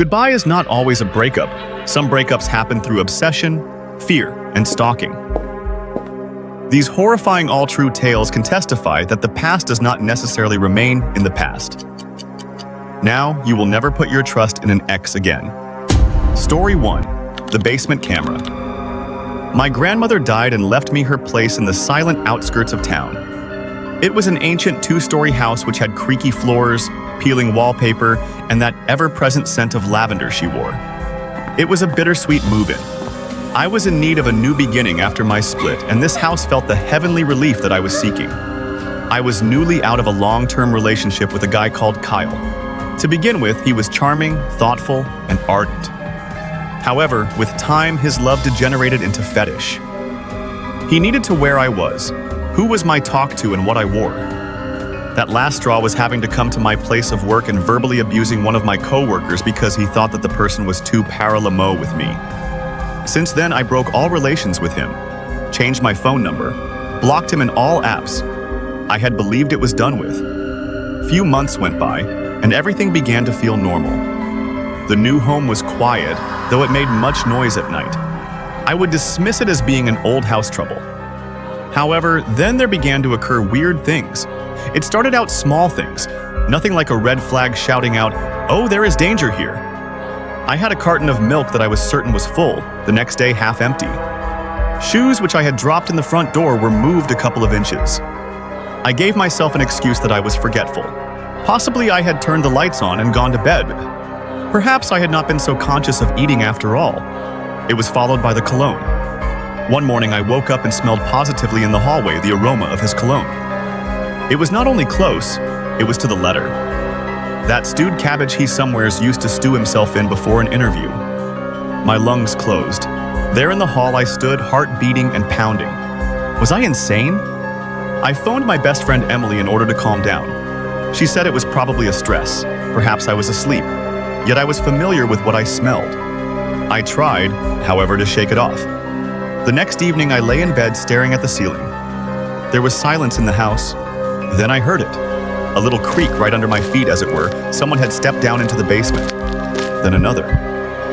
Goodbye is not always a breakup. Some breakups happen through obsession, fear, and stalking. These horrifying all-true tales can testify that the past does not necessarily remain in the past. Now, you will never put your trust in an ex again. Story 1. The Basement Camera. My grandmother died and left me her place in the silent outskirts of town. It was an ancient two-story house which had creaky floors, peeling wallpaper, and that ever-present scent of lavender she wore. It was a bittersweet move-in. I was in need of a new beginning after my split, and this house felt the heavenly relief that I was seeking. I was newly out of a long-term relationship with a guy called Kyle. To begin with, he was charming, thoughtful, and ardent. However, with time, his love degenerated into fetish. He needed to where I was, who was my talk to, and what I wore. That last straw was having to come to my place of work and verbally abusing one of my co-workers because he thought that the person was too paralamo with me. Since then, I broke all relations with him, changed my phone number, blocked him in all apps. I had believed it was done with. Few months went by, and everything began to feel normal. The new home was quiet, though it made much noise at night. I would dismiss it as being an old house trouble. However, then there began to occur weird things. It started out small things, nothing like a red flag shouting out, "Oh, there is danger here." I had a carton of milk that I was certain was full, the next day half empty. Shoes which I had dropped in the front door were moved a couple of inches. I gave myself an excuse that I was forgetful. Possibly I had turned the lights on and gone to bed. Perhaps I had not been so conscious of eating after all. It was followed by the cologne. One morning I woke up and smelled positively in the hallway the aroma of his cologne. It was not only close, it was to the letter. That stewed cabbage he somewheres used to stew himself in before an interview. My lungs closed. There in the hall I stood, heart beating and pounding. Was I insane? I phoned my best friend Emily in order to calm down. She said it was probably a stress. Perhaps I was asleep. Yet I was familiar with what I smelled. I tried, however, to shake it off. The next evening I lay in bed staring at the ceiling. There was silence in the house. Then I heard it. A little creak right under my feet, as it were. Someone had stepped down into the basement. Then another.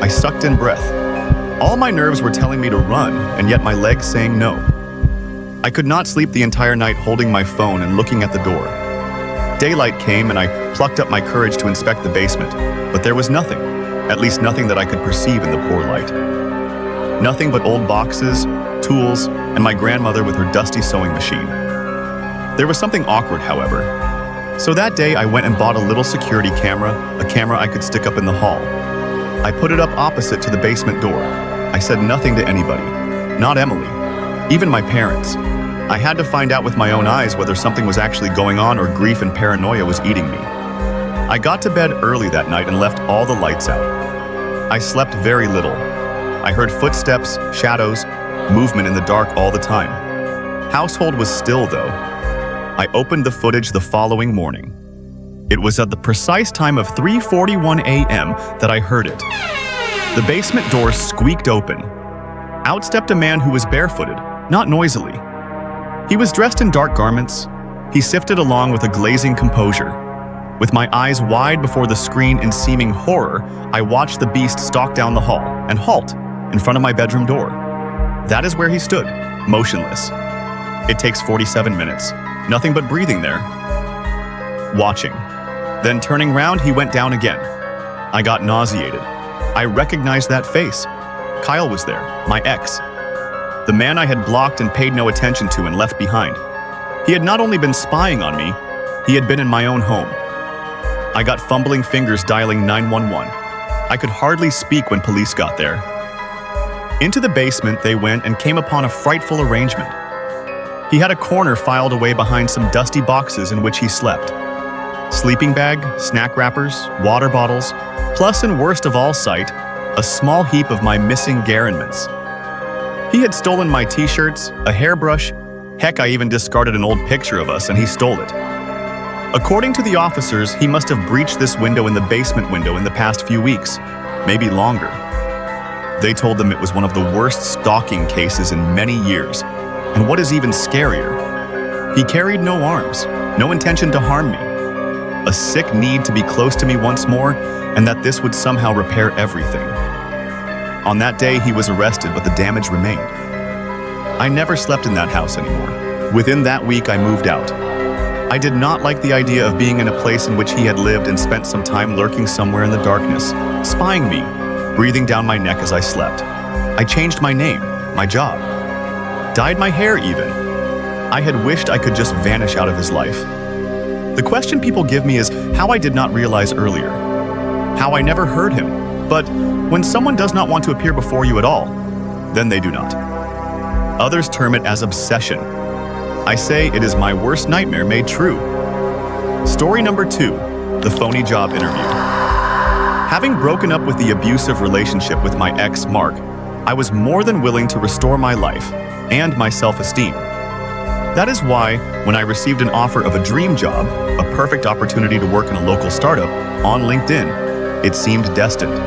I sucked in breath. All my nerves were telling me to run, and yet my legs saying no. I could not sleep the entire night holding my phone and looking at the door. Daylight came and I plucked up my courage to inspect the basement, but there was nothing, at least nothing that I could perceive in the poor light. Nothing but old boxes, tools, and my grandmother with her dusty sewing machine. There was something awkward, however. So that day I went and bought a little security camera, a camera I could stick up in the hall. I put it up opposite to the basement door. I said nothing to anybody, not Emily, even my parents. I had to find out with my own eyes whether something was actually going on or grief and paranoia was eating me. I got to bed early that night and left all the lights out. I slept very little. I heard footsteps, shadows, movement in the dark all the time. Household was still, though. I opened the footage the following morning. It was at the precise time of 3:41 a.m. that I heard it. The basement door squeaked open. Out stepped a man who was barefooted, not noisily. He was dressed in dark garments. He sifted along with a glazing composure. With my eyes wide before the screen in seeming horror, I watched the beast stalk down the hall and halt in front of my bedroom door. That is where he stood, motionless. It takes 47 minutes, nothing but breathing there. Watching. Then turning round, he went down again. I got nauseated. I recognized that face. Kyle was there, my ex. The man I had blocked and paid no attention to and left behind. He had not only been spying on me, he had been in my own home. I got fumbling fingers dialing 911. I could hardly speak when police got there. Into the basement they went and came upon a frightful arrangement. He had a corner filed away behind some dusty boxes in which he slept. Sleeping bag, snack wrappers, water bottles, plus and worst of all sight, a small heap of my missing garments. He had stolen my t-shirts, a hairbrush, heck, I even discarded an old picture of us and he stole it. According to the officers, he must have breached this window in the basement window in the past few weeks, maybe longer. They told them it was one of the worst stalking cases in many years. And what is even scarier, he carried no arms, no intention to harm me. a sick need to be close to me once more, and that this would somehow repair everything. On that day, he was arrested, but the damage remained. I never slept in that house anymore. Within that week, I moved out. I did not like the idea of being in a place in which he had lived and spent some time lurking somewhere in the darkness, spying me, breathing down my neck as I slept. I changed my name, my job, dyed my hair even. I had wished I could just vanish out of his life. The question people give me is how I did not realize earlier, how I never heard him. But when someone does not want to appear before you at all, then they do not. Others term it as obsession. I say it is my worst nightmare made true. Story number 2, the phony job interview. Having broken up with the abusive relationship with my ex, Mark, I was more than willing to restore my life and my self-esteem. That is why, when I received an offer of a dream job, a perfect opportunity to work in a local startup, on LinkedIn, it seemed destined.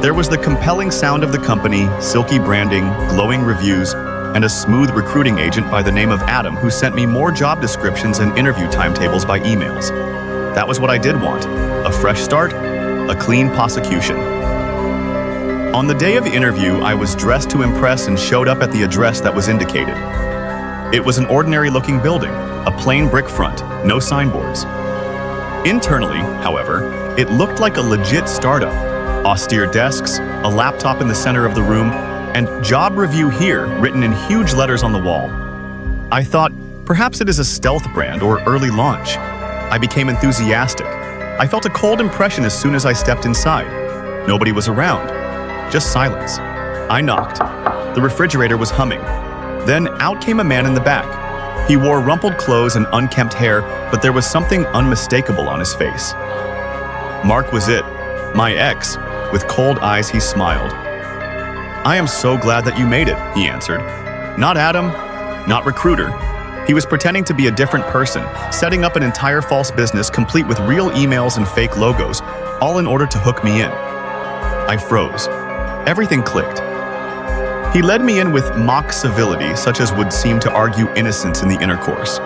There was the compelling sound of the company, silky branding, glowing reviews, and a smooth recruiting agent by the name of Adam who sent me more job descriptions and interview timetables by emails. That was what I did want, a fresh start, a clean prosecution. On the day of the interview, I was dressed to impress and showed up at the address that was indicated. It was an ordinary-looking building, a plain brick front, no signboards. Internally, however, it looked like a legit startup. Austere desks, a laptop in the center of the room, and "Job Review Here" written in huge letters on the wall. I thought, perhaps it is a stealth brand or early launch. I became enthusiastic. I felt a cold impression as soon as I stepped inside. Nobody was around, just silence. I knocked. The refrigerator was humming. Then out came a man in the back. He wore rumpled clothes and unkempt hair, but there was something unmistakable on his face. Mark was it, my ex. With cold eyes, he smiled. "I am so glad that you made it," he answered. Not Adam, not recruiter. He was pretending to be a different person, setting up an entire false business complete with real emails and fake logos, all in order to hook me in. I froze. Everything clicked. He led me in with mock civility, such as would seem to argue innocence in the intercourse.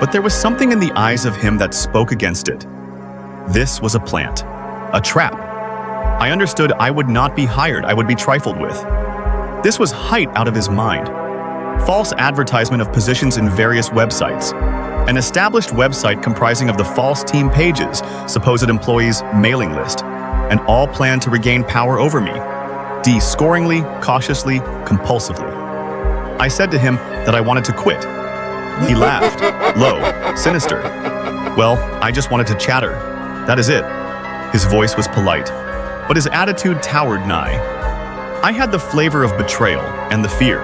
But there was something in the eyes of him that spoke against it. This was a plant, a trap. I understood I would not be hired, I would be trifled with. This was height out of his mind. False advertisement of positions in various websites. An established website comprising of the false team pages, supposed employees' mailing list, and all planned to regain power over me. Scoringly, cautiously, compulsively. I said to him that I wanted to quit. He laughed, low, sinister. Well, I just wanted to chatter. That is it. His voice was polite, but his attitude towered nigh. I had the flavor of betrayal and the fear.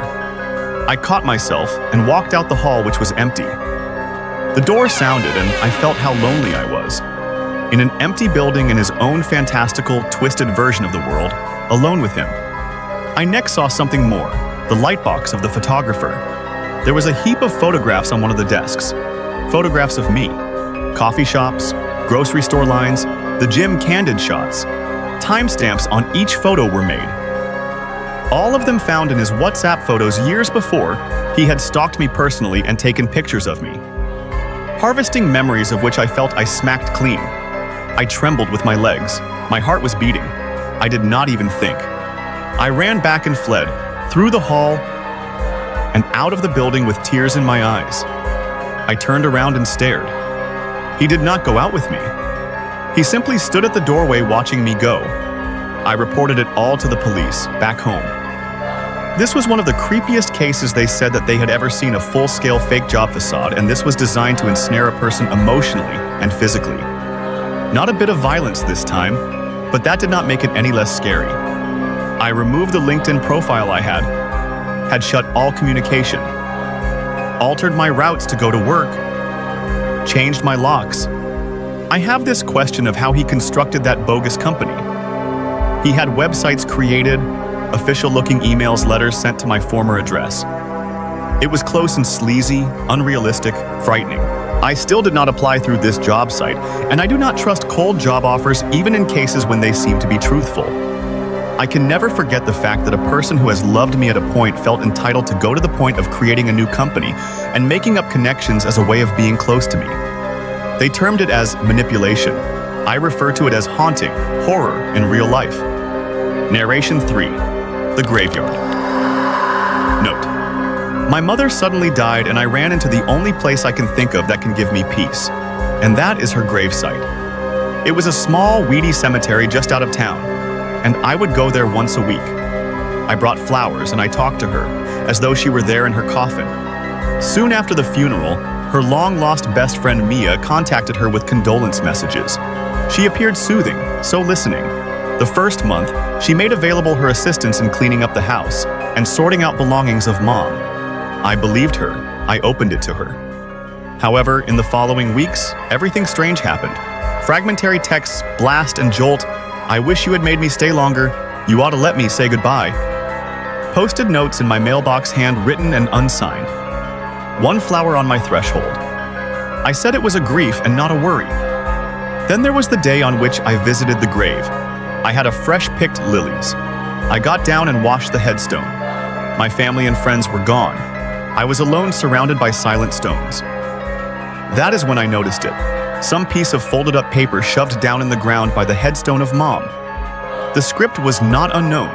I caught myself and walked out the hall, which was empty. The door sounded and I felt how lonely I was. In an empty building in his own fantastical, twisted version of the world, alone with him. I next saw something more, the lightbox of the photographer. There was a heap of photographs on one of the desks. Photographs of me. Coffee shops, grocery store lines, the gym candid shots. Timestamps on each photo were made. All of them found in his WhatsApp photos years before he had stalked me personally and taken pictures of me. Harvesting memories of which I felt I smacked clean. I trembled with my legs. My heart was beating. I did not even think. I ran back and fled, through the hall and out of the building with tears in my eyes. I turned around and stared. He did not go out with me. He simply stood at the doorway watching me go. I reported it all to the police, back home. This was one of the creepiest cases. They said that they had ever seen a full-scale fake job facade, and this was designed to ensnare a person emotionally and physically. Not a bit of violence this time, but that did not make it any less scary. I removed the LinkedIn profile I had shut all communication, altered my routes to go to work, changed my locks. I have this question of how he constructed that bogus company. He had websites created, official-looking emails, letters sent to my former address. It was close and sleazy, unrealistic, frightening. I still did not apply through this job site, and I do not trust cold job offers even in cases when they seem to be truthful. I can never forget the fact that a person who has loved me at a point felt entitled to go to the point of creating a new company and making up connections as a way of being close to me. They termed it as manipulation. I refer to it as haunting, horror in real life. Narration 3. The Graveyard. Note: my mother suddenly died and I ran into the only place I can think of that can give me peace, and that is her gravesite. It was a small, weedy cemetery just out of town, and I would go there once a week. I brought flowers and I talked to her, as though she were there in her coffin. Soon after the funeral, her long-lost best friend Mia contacted her with condolence messages. She appeared soothing, so listening. The first month, she made available her assistance in cleaning up the house and sorting out belongings of Mom. I believed her. I opened it to her. However, in the following weeks, everything strange happened. Fragmentary texts, blast and jolt. I wish you had made me stay longer. You ought to let me say goodbye. Posted notes in my mailbox, handwritten and unsigned. One flower on my threshold. I said it was a grief and not a worry. Then there was the day on which I visited the grave. I had a fresh-picked lilies. I got down and washed the headstone. My family and friends were gone. I was alone, surrounded by silent stones. That is when I noticed it. Some piece of folded-up paper shoved down in the ground by the headstone of Mom. The script was not unknown.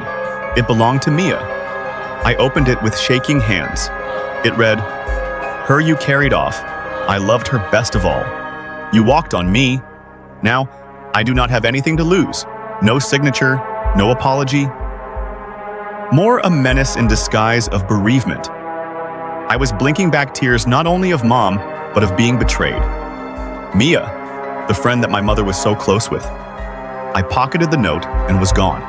It belonged to Mia. I opened it with shaking hands. It read, "Her you carried off. I loved her best of all. You walked on me. Now, I do not have anything to lose. No signature, no apology." More a menace in disguise of bereavement. I was blinking back tears not only of Mom, but of being betrayed. Mia, the friend that my mother was so close with. I pocketed the note and was gone.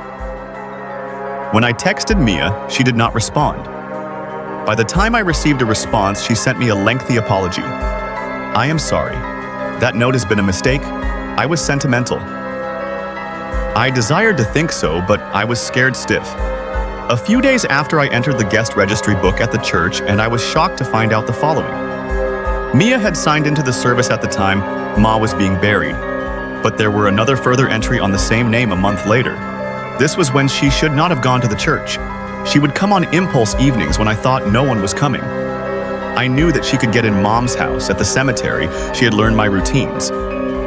When I texted Mia, she did not respond. By the time I received a response, she sent me a lengthy apology. "I am sorry. That note has been a mistake. I was sentimental." I desired to think so, but I was scared stiff. A few days after I entered the guest registry book at the church, and I was shocked to find out the following. Mia had signed into the service at the time Ma was being buried, but there were another further entry on the same name a month later. This was when she should not have gone to the church. She would come on impulse evenings when I thought no one was coming. I knew that she could get in Mom's house. At the cemetery, she had learned my routines.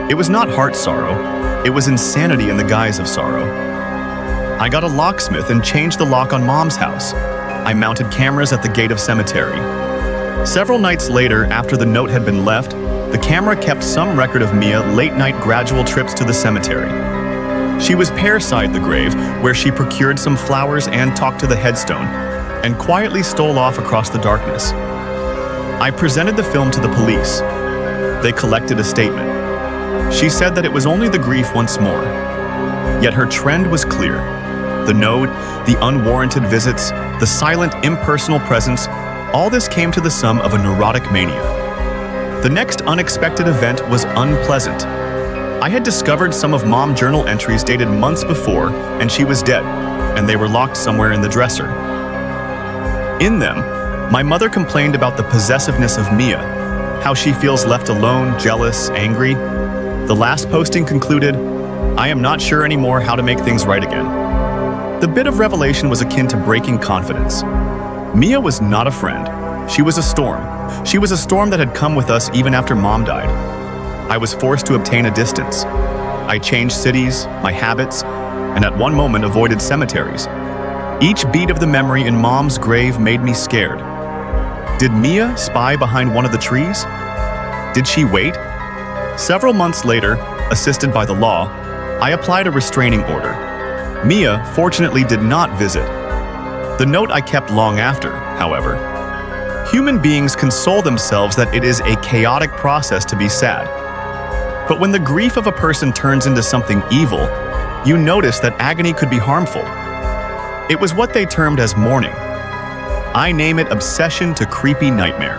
It was not heart sorrow. It was insanity in the guise of sorrow. I got a locksmith and changed the lock on Mom's house. I mounted cameras at the gate of cemetery. Several nights later, after the note had been left, the camera kept some record of Mia late-night gradual trips to the cemetery. She was pair-side the grave, where she procured some flowers and talked to the headstone, and quietly stole off across the darkness. I presented the film to the police. They collected a statement. She said that it was only the grief once more. Yet her trend was clear. The note, the unwarranted visits, the silent, impersonal presence, all this came to the sum of a neurotic mania. The next unexpected event was unpleasant. I had discovered some of Mom's journal entries dated months before, and she was dead, and they were locked somewhere in the dresser. In them, my mother complained about the possessiveness of Mia, how she feels left alone, jealous, angry. The last posting concluded, "I am not sure anymore how to make things right again." The bit of revelation was akin to breaking confidence. Mia was not a friend. She was a storm. She was a storm that had come with us even after Mom died. I was forced to obtain a distance. I changed cities, my habits, and at one moment avoided cemeteries. Each beat of the memory in Mom's grave made me scared. Did Mia spy behind one of the trees? Did she wait? Several months later, assisted by the law, I applied a restraining order. Mia, fortunately, did not visit. The note I kept long after, however. Human beings console themselves that it is a chaotic process to be sad. But when the grief of a person turns into something evil, you notice that agony could be harmful. It was what they termed as mourning. I name it obsession to creepy nightmare.